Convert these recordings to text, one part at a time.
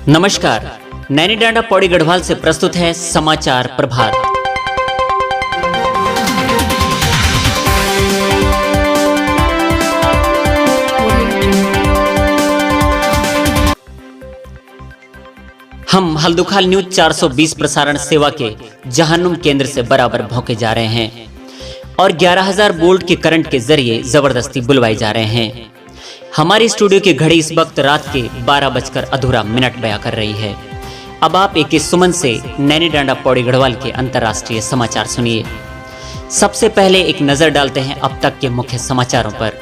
नमस्कार। नैनी डांडा पौड़ी गढ़वाल से प्रस्तुत है समाचार प्रभात। हम हल्दुखाल न्यूज 420 प्रसारण सेवा के जहानुम केंद्र से बराबर भौंके जा रहे हैं और 11,000 वोल्ट के करंट के जरिए जबरदस्ती बुलवाए जा रहे हैं। हमारी स्टूडियो की घड़ी इस वक्त रात के 12:02 बया कर रही है। अब आप एक सुमन से नैनी डांडा पौड़ी गढ़वाल के अंतर्राष्ट्रीय समाचार सुनिए। सबसे पहले एक नजर डालते हैं अब तक के मुख्य समाचारों पर।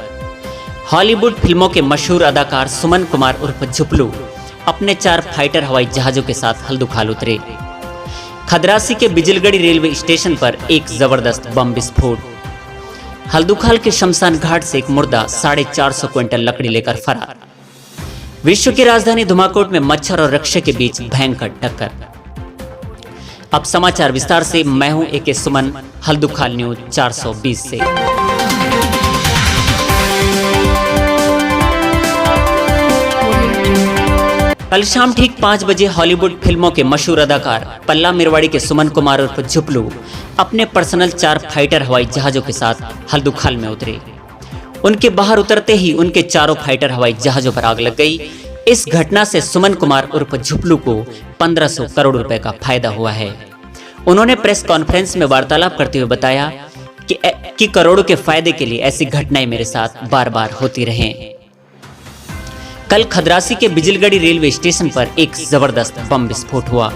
हॉलीवुड फिल्मों के मशहूर अदाकार सुमन कुमार उर्फ झुपलू अपने 4 फाइटर हवाई जहाजों के साथ हल्दुखाल उतरे। खदरासी के बिजलगढ़ी रेलवे स्टेशन पर एक जबरदस्त बम विस्फोट। हल्दुखाल के शमशान घाट से एक मुर्दा 450 क्विंटल लकड़ी लेकर फरार। विश्व की राजधानी धुमाकोट में मच्छर और रिक्शे के बीच भयंकर टक्कर। अब समाचार विस्तार से। मैं हूं ए.के. सुमन, हल्दुखाल न्यूज 420 से। कल शाम ठीक 5 बजे हॉलीवुड फिल्मों के मशहूर अदाकार पल्ला मिरवाड़ी के सुमन कुमार उर्फ झुपलू अपने पर्सनल 4 फाइटर हवाई जहाजों के साथ हल्दुखाल में उतरे। उनके बाहर उतरते ही उनके चारों फाइटर हवाई जहाजों पर आग लग गई। इस घटना से सुमन कुमार उर्फ झुपलू को 1500 करोड़ रुपए का फायदा हुआ है। उन्होंने प्रेस कॉन्फ्रेंस में वार्तालाप करते हुए बताया कि करोड़ों के फायदे के लिए ऐसी घटनाएं मेरे साथ बार बार होती रहें। कल खदरासी के बिजलगढ़ी रेलवे स्टेशन पर एक जबरदस्त बम विस्फोट हुआ।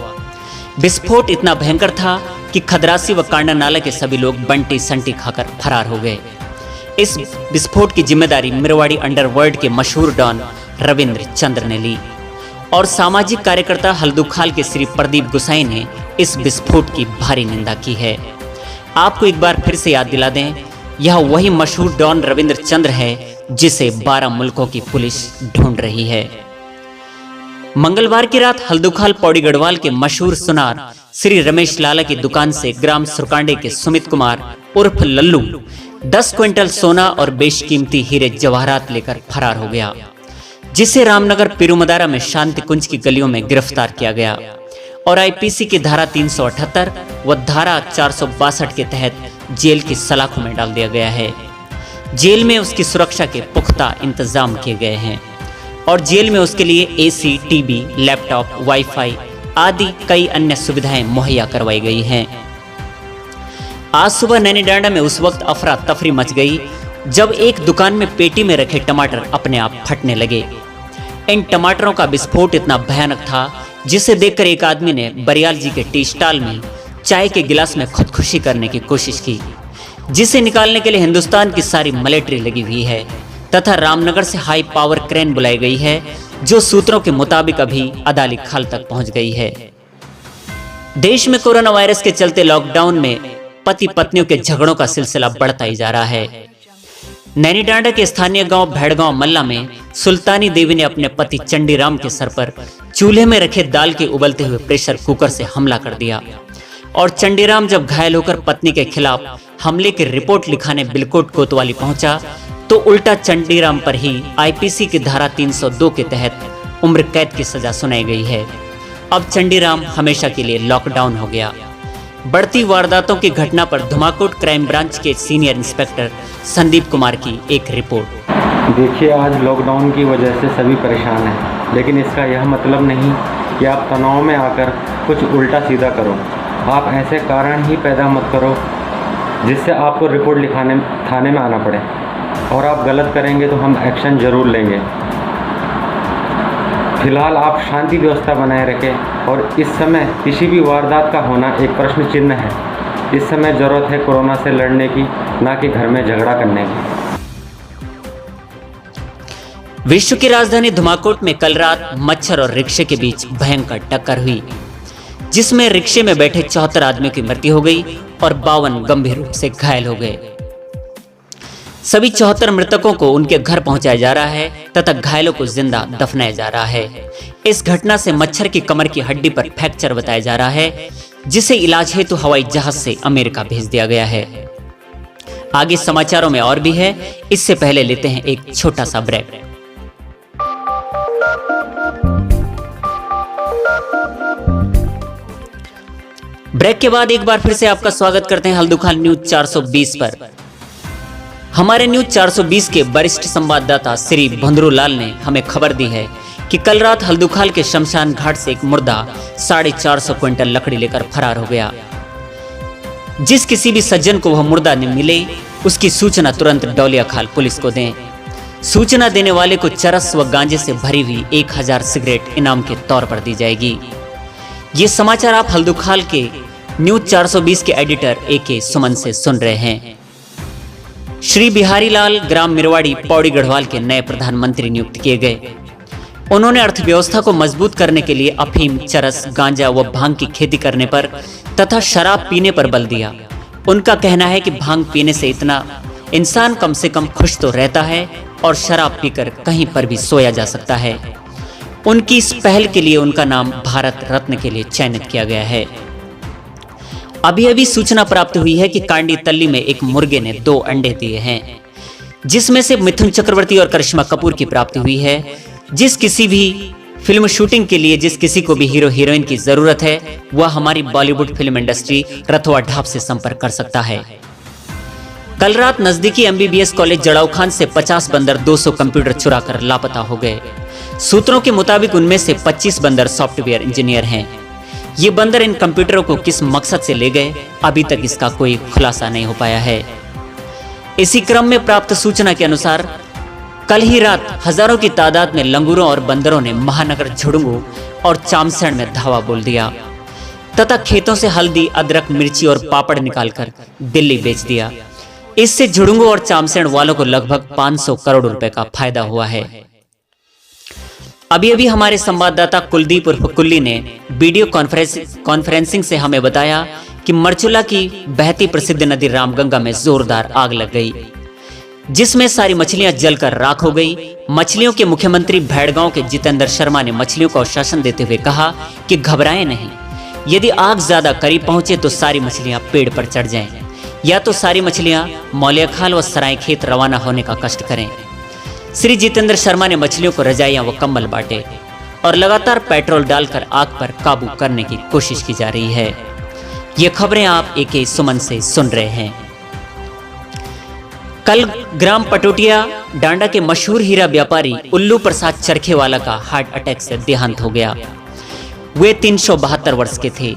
विस्फोट इतना भयंकर था कि खदरासी व कांडा नाला के सभी लोग बंटी संटी खाकर फरार हो गए। इस विस्फोट की जिम्मेदारी मिरवाड़ी अंडरवर्ल्ड के मशहूर डॉन रविंद्र चंद्र ने ली और सामाजिक कार्यकर्ता हल्दुखाल के श्री प्रदीप गुसाई ने इस विस्फोट की भारी निंदा की है। आपको एक बार फिर से याद दिला दें, यह वही मशहूर डॉन रविंद्र चंद्र है जिसे 12 मुल्कों की पुलिस ढूंढ रही है। मंगलवार की रात हल्दुखाल पौड़ी गढ़वाल के मशहूर सुनार श्री रमेश लाला की दुकान से ग्राम सुरकांडे के सुमित कुमार उर्फ लल्लू 10 क्विंटल सोना और बेशकीमती हीरे जवाहरात लेकर फरार हो गया, जिसे रामनगर पिरुमदारा में शांति कुंज की गलियों में गिरफ्तार किया गया और आईपीसी की धारा 378 व धारा 462 के तहत जेल की सलाखों में डाल दिया गया है। जेल में उसकी सुरक्षा के पुख्ता इंतजाम किए गए हैं और जेल में उसके लिए एसी, टीवी, लैपटॉप, वाईफाई आदि कई अन्य सुविधाएं मुहैया करवाई गई हैं। आज सुबह नैनी डांडा में उस वक्त अफरा तफरी मच गई जब एक दुकान में पेटी में रखे टमाटर अपने आप फटने लगे। इन टमाटरों का विस्फोट इतना भयानक था जिसे देखकर एक आदमी ने बरियाल जी के टी स्टॉल में चाय के गिलास में खुदकुशी करने की कोशिश की, जिसे निकालने के लिए हिंदुस्तान की सारी मिलिट्री लगी हुई है तथा रामनगर से हाई पावर क्रेन बुलाई गई है, जो सूत्रों के मुताबिक अभी अदाली खाल तक पहुंच गई है। देश में कोरोना वायरस के चलते लॉकडाउन में पति पत्नियों के झगड़ों का सिलसिला बढ़ता ही जा रहा है। नैनी डांडा के स्थानीय गांव भेड़गांव मल्ला में सुल्तानी देवी ने अपने पति चंडीराम के सर पर चूल्हे में रखे दाल के उबलते हुए प्रेशर कुकर से हमला कर दिया और चंडीराम जब घायल होकर पत्नी के खिलाफ हमले की रिपोर्ट लिखाने बिलकोट कोतवाली पहुंचा तो उल्टा चंडीराम पर ही आईपीसी की धारा 302 के तहत उम्र कैद की सजा सुनाई गई है। अब चंडीराम हमेशा के लिए लॉकडाउन हो गया। बढ़ती वारदातों की घटना पर धुमाकोट क्राइम ब्रांच के सीनियर इंस्पेक्टर संदीप कुमार की एक रिपोर्ट। देखिए, आज लॉकडाउन की वजह से सभी परेशान हैं, लेकिन इसका यह मतलब नहीं कि आप तनाव में आकर कुछ उल्टा सीधा करो। आप ऐसे कारण ही पैदा मत करो जिससे आपको रिपोर्ट लिखाने थाने में आना पड़े, और आप गलत करेंगे तो हम एक्शन ज़रूर लेंगे। फिलहाल आप शांति व्यवस्था बनाए रखें और इस समय किसी भी वारदात का होना एक प्रश्न चिन्ह है। इस समय ज़रूरत है कोरोना से लड़ने की, ना कि घर में झगड़ा करने की। विश्व की राजधानी धुमाकोट में कल रात मच्छर और रिक्शे के बीच भयंकर टक्कर हुई, जिसमें रिक्शे में बैठे 74 आदमियों की मृत्यु हो गई और 52 गंभीर रूप से घायल हो गए। सभी 74 मृतकों को उनके घर पहुंचाया जा रहा है तथा घायलों को जिंदा दफनाया जा रहा है। इस घटना से मच्छर की कमर की हड्डी पर फ्रैक्चर बताया जा रहा है, जिसे इलाज हेतु हवाई जहाज से अमेरिका भेज दिया गया है। आगे समाचारों में और भी है, इससे पहले लेते हैं एक छोटा सा ब्रेक। ब्रेक के बाद एक बार फिर से आपका स्वागत करते हैं हल्दुखाल न्यूज 420 पर। हमारे न्यूज 420 के वरिष्ठ संवाददाता श्री भंद्रूलाल ने हमें खबर दी है कि कल रात हल्दुखाल के शमशान घाट से एक मुर्दा 450 क्विंटल लकड़ी लेकर फरार हो गया। जिस किसी भी सज्जन को वह मुर्दा न मिले उसकी सूचना तुरंत डौलियाखाल पुलिस को दें। सूचना देने वाले को चरस व गांजे से भरी हुई 1000 सिगरेट इनाम के तौर पर दी जाएगी। ये समाचार आप हल्दुखाल के न्यूज 420 के एडिटर AK सुमन से सुन रहे हैं। श्री बिहारी लाल ग्राम मिरवाड़ी पौड़ी गढ़वाल के नए प्रधानमंत्री नियुक्त किए गए। उन्होंने अर्थव्यवस्था को मजबूत करने के लिए अफीम, चरस, गांजा व भांग की खेती करने पर तथा शराब पीने पर बल दिया। उनका कहना है कि भांग पीने से इतना इंसान कम से कम खुश तो रहता है और शराब पीकर कहीं पर भी सोया जा सकता है। उनकी इस पहल के लिए उनका नाम भारत रत्न के लिए चयनित किया गया है। अभी अभी सूचना प्राप्त हुई है कि कांडी तल्ली में एक मुर्गे ने 2 अंडे दिए हैं, जिसमें से मिथुन चक्रवर्ती और करिश्मा कपूर की प्राप्ति हुई है। जिस किसी भी फिल्म शूटिंग के लिए जिस किसी को भी हीरो हीरोइन की जरूरत है वह हमारी बॉलीवुड फिल्म इंडस्ट्री रथवा ढाब से संपर्क कर सकता है। कल रात नजदीकी MBBS कॉलेज जड़ाऊ खान से 50 बंदर 200 कंप्यूटर चुराकर लापता हो गए। सूत्रों के मुताबिक उनमें से 25 बंदर सॉफ्टवेयर इंजीनियर हैं। ये बंदर इन कंप्यूटरों को किस मकसद से ले गए अभी तक इसका कोई खुलासा नहीं हो पाया है। इसी क्रम में प्राप्त सूचना के अनुसार कल ही रात हजारों की तादाद में लंगूरों और बंदरों ने महानगर झुड़ुंगू और चामसैण में धावा बोल दिया तथा खेतों से हल्दी, अदरक, मिर्ची और पापड़ निकालकर दिल्ली बेच दिया। इससे झुड़ुंगू और चामसैण वालों को लगभग 500 करोड़ रुपए का फायदा हुआ है। अभी अभी हमारे संवाददाता कुलदीप उर्फ कुल्ली ने वीडियो कॉन्फ्रेंसिंग से हमें बताया कि मरचुला की बहती प्रसिद्ध नदी रामगंगा में जोरदार आग लग गई, जिसमें सारी मछलियां जलकर राख हो गई। मछलियों के मुख्यमंत्री भैड़गांव के जितेंद्र शर्मा ने मछलियों को आश्वासन देते हुए कहा कि घबराएं नहीं, यदि आग ज्यादा करीब पहुंचे तो सारी मछलियां पेड़ पर चढ़ जाएं, या तो सारी मछलियां मौलियाखाल व सरायखेत रवाना होने का कष्ट करें। श्री जितेंद्र शर्मा ने मछलियों को रजाइयां व कंबल बांटे और लगातार पेट्रोल डालकर आग पर काबू करने की कोशिश की जा रही है। ये खबरें आप AK सुमन से सुन रहे हैं। कल ग्राम पटोटिया डांडा के मशहूर हीरा व्यापारी उल्लू प्रसाद चरखेवाला का हार्ट अटैक से देहांत हो गया। वे 372 वर्ष के थे।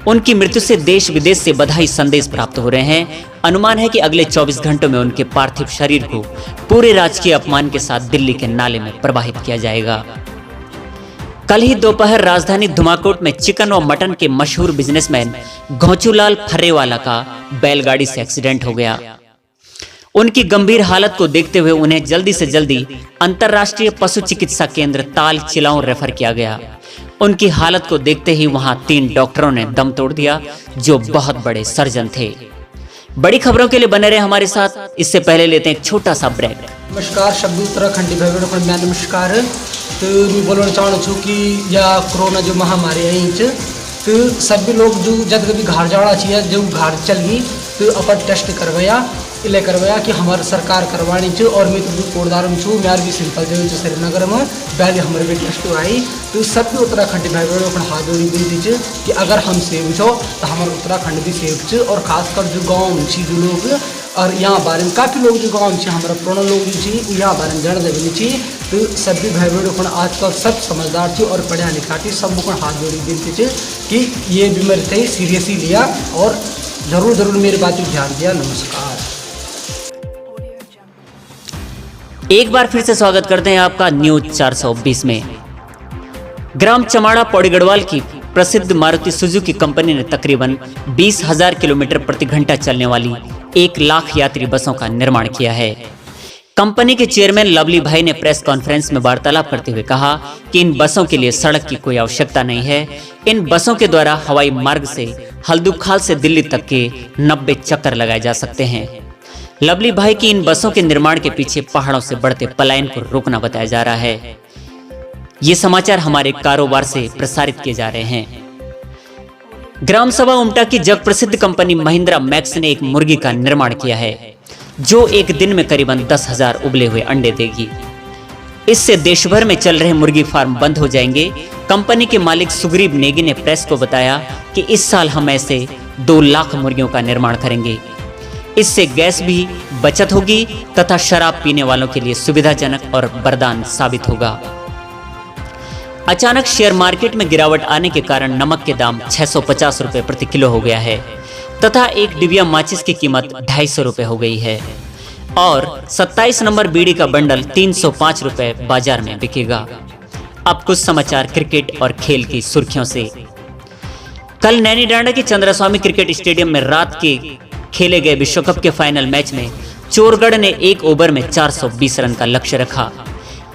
उनकी मृत्यु से देश विदेश से बधाई संदेश प्राप्त हो रहे हैं। अनुमान है कि अगले 24 घंटों में उनके पार्थिव शरीर को पूरे राजकीय अपमान के साथ दिल्ली के नाले में प्रवाहित किया जाएगा। कल ही दोपहर राजधानी धुमाकोट में चिकन और मटन के मशहूर बिजनेसमैन घोंचूलाल फर्रेवाला का बैलगाड़ी से एक्सीडेंट हो गया। उनकी गंभीर हालत को देखते हुए उन्हें जल्दी से जल्दी अंतर्राष्ट्रीय पशु चिकित्सा केंद्र ताल चिलाऊं रेफर किया गया। उनकी हालत को देखते ही वहां 3 डॉक्टरों ने दम तोड़ दिया, जो बहुत बड़े सर्जन थे। बड़ी खबरों के लिए बने रहे हमारे साथ। इससे पहले लेते हैं एक छोटा सा ब्रेक। नमस्कार शब्द उत्तराखंडी भाई बहनों को मैं नमस्कार। तो मैं बोलना चाहूँ छूँ कि या कोरोना जो महामारी है तो सभी लोग जो जब कभी घर जाना चाहिए जो घर चल गई तो अपन टेस्ट करवाया इले करवाया कि हमारे सरकार करवानी चाहिए। और मैं तो कोटदार में छूँ मैं भी सिंपल जो श्रीनगर में पहले हमारे भी टेस्ट आई तो सभी उत्तराखंडी भाई बहनों को हाथ जोड़ी दीजिए कि अगर हम सेव छो तो हमारे उत्तराखंड भी सेव छे। और खासकर जो गाँव छी जो लोग और यहाँ बारे में काफ़ी लोग जो गाँव से हमारा पुराना लोग जो यहाँ बारे में जड़ देनी चाहिए। तो सभी भाई बहनों को आजकल सब समझदार थी और पढ़ा लिखा थी, सब को हाथ जोड़ी देती थी कि ये बीमारी थे सीरियसली लिया और ज़रूर मेरी बात को ध्यान दिया। नमस्कार। एक बार फिर से स्वागत करते हैं आपका न्यूज 420 में। ग्राम चमाड़ा पौड़ी गढ़वाल की प्रसिद्ध मारुति सुजुकी कंपनी ने तकरीबन 20,000 किलोमीटर प्रति घंटा चलने वाली 1 लाख यात्री बसों का निर्माण किया है। कंपनी के चेयरमैन लवली भाई ने प्रेस कॉन्फ्रेंस में वार्तालाप करते हुए कहा कि इन बसों के लिए सड़क की कोई आवश्यकता नहीं है। इन बसों के द्वारा हवाई मार्ग से हल्दुखाल से दिल्ली तक के 90 चक्कर लगाए जा सकते हैं। लवली भाई की इन बसों के निर्माण के पीछे पहाड़ों से बढ़ते पलायन को रोकना बताया जा रहा है। ये समाचार हमारे कारोबार से प्रसारित किए जा रहे हैं। ग्राम सभा उमटा की जग प्रसिद्ध कंपनी महिंद्रा मैक्स ने एक मुर्गी का निर्माण किया है जो एक दिन में करीबन 10,000 उबले हुए अंडे देगी। इससे देश भर में चल रहे मुर्गी फार्म बंद हो जाएंगे। कंपनी के मालिक सुग्रीव नेगी ने प्रेस को बताया कि इस साल हम ऐसे 2 लाख मुर्गियों का निर्माण करेंगे। इससे गैस भी बचत होगी तथा शराब पीने वालों के लिए सुविधाजनक और वरदान साबित होगा। अचानक शेयर मार्केट में गिरावट आने के कारण नमक के दाम 650 रुपए प्रति किलो हो गया है तथा एक डिबिया माचिस की कीमत 250 रुपए हो गई है और 27 नंबर बीड़ी का बंडल 305 रुपए बाजार में बिकेगा। अब कुछ समाचार क्रिकेट और खेल की सुर्खियों से। कल नैनीडांडा के चंद्रास्वामी क्रिकेट स्टेडियम में रात के खेले गए विश्व कप के फाइनल मैच में चोरगढ़ ने 1 ओवर में 420 रन का लक्ष्य रखा,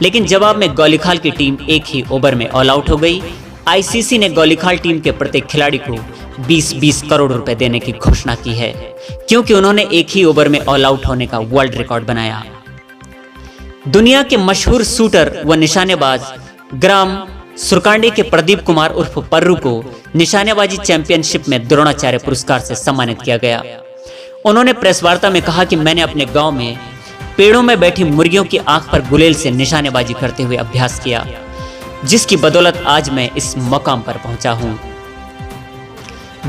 लेकिन जवाब में गौलीखाल की टीम एक ही ओवर में ऑल आउट हो गई। आईसीसी ने गौलीखाल टीम के प्रत्येक खिलाड़ी को 20-20 करोड़ रुपए देने की घोषणा की है, क्योंकि उन्होंने एक ही ओवर में ऑल आउट होने का वर्ल्ड रिकॉर्ड बनाया। दुनिया के मशहूर शूटर व निशानेबाज ग्राम सुरकांडी के प्रदीप कुमार उर्फ पर्रू को निशानेबाजी चैंपियनशिप में द्रोणाचार्य पुरस्कार से सम्मानित किया गया। उन्होंने प्रेस वार्ता में कहा कि मैंने अपने गांव में पेड़ों में बैठी मुर्गियों की आंख पर गुलेल से निशानेबाजी करते हुए अभ्यास किया, जिसकी बदौलत आज मैं इस मकाम पर पहुंचा हूं।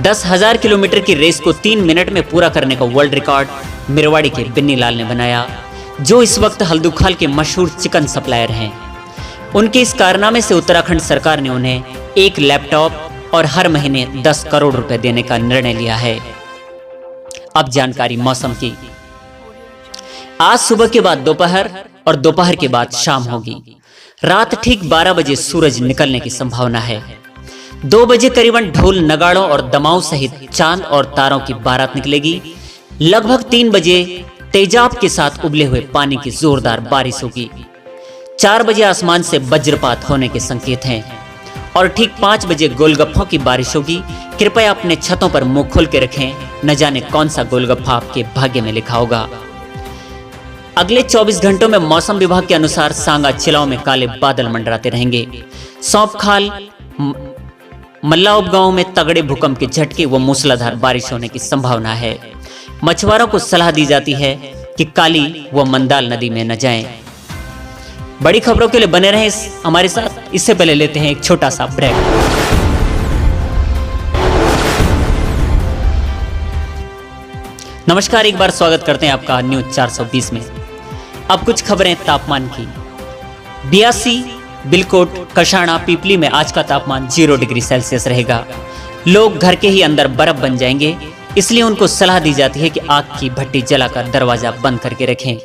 10,000 किलोमीटर की रेस को 3 मिनट में पूरा करने का वर्ल्ड रिकॉर्ड मिरवाड़ी के बिन्नी लाल ने बनाया, जो इस वक्त हल्दूखाल के मशहूर चिकन सप्लायर हैं। उनके इस कारनामे से उत्तराखंड सरकार ने उन्हें 1 लैपटॉप और हर महीने 10 करोड़ रुपए देने का निर्णय लिया है। अब जानकारी मौसम की। आज सुबह के बाद दोपहर और दोपहर के बाद शाम होगी। रात ठीक 12 बजे सूरज निकलने की संभावना है। 2 बजे करीबन ढोल नगाड़ों और दमाओं सहित चांद और तारों की बारात निकलेगी। लगभग 3 बजे तेजाब के साथ उबले हुए पानी की जोरदार बारिश होगी। 4 बजे आसमान से वज्रपात होने के संकेत हैं और ठीक 5 बजे गोलगप्पों की बारिश होगी। कृपया अपने छतों पर मुंह खोल के रखें, न जाने कौन सा गोलगप्पा आपके भाग्य में लिखा होगा। अगले 24 घंटों में मौसम विभाग के अनुसार सांगा चिलाओं में काले बादल मंडराते रहेंगे। सौंपखाल मल्लाउब गांव में तगड़े भूकंप के झटके व मूसलाधार बारिश होने की संभावना है। मछुआरों को सलाह दी जाती है कि काली व मंदाल नदी में न जाएं। बड़ी खबरों के लिए बने रहें हमारे साथ। इससे पहले लेते हैं एक छोटा सा ब्रेक। नमस्कार, एक बार स्वागत करते हैं आपका न्यूज 420 में। अब कुछ खबरें तापमान की। 82 बिलकोट, कशाणा, पीपली में आज का तापमान 0 डिग्री सेल्सियस रहेगा। लोग घर के ही अंदर बर्फ बन जाएंगे, इसलिए उनको सलाह दी जाती है कि आग की भट्टी जलाकर दरवाजा बंद करके रखें।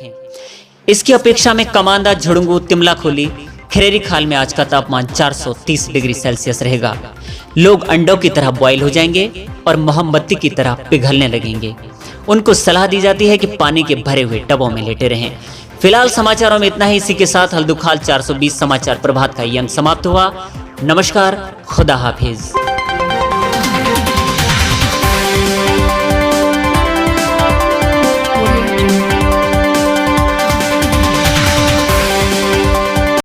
इसकी अपेक्षा में कमांदा, झुड़ंगू, तिमला खोली, खिरेरी खाल में आज का तापमान 430 डिग्री सेल्सियस रहेगा। लोग अंडों की तरह बॉयल हो जाएंगे और मोमबत्ती की तरह पिघलने लगेंगे। उनको सलाह दी जाती है कि पानी के भरे हुए टबों में लेटे रहें। फिलहाल समाचारों में इतना ही। इसी के साथ हल्दूखाल 420 समाचार प्रभात का ये अंक समाप्त हुआ। नमस्कार, खुदा हाफिज।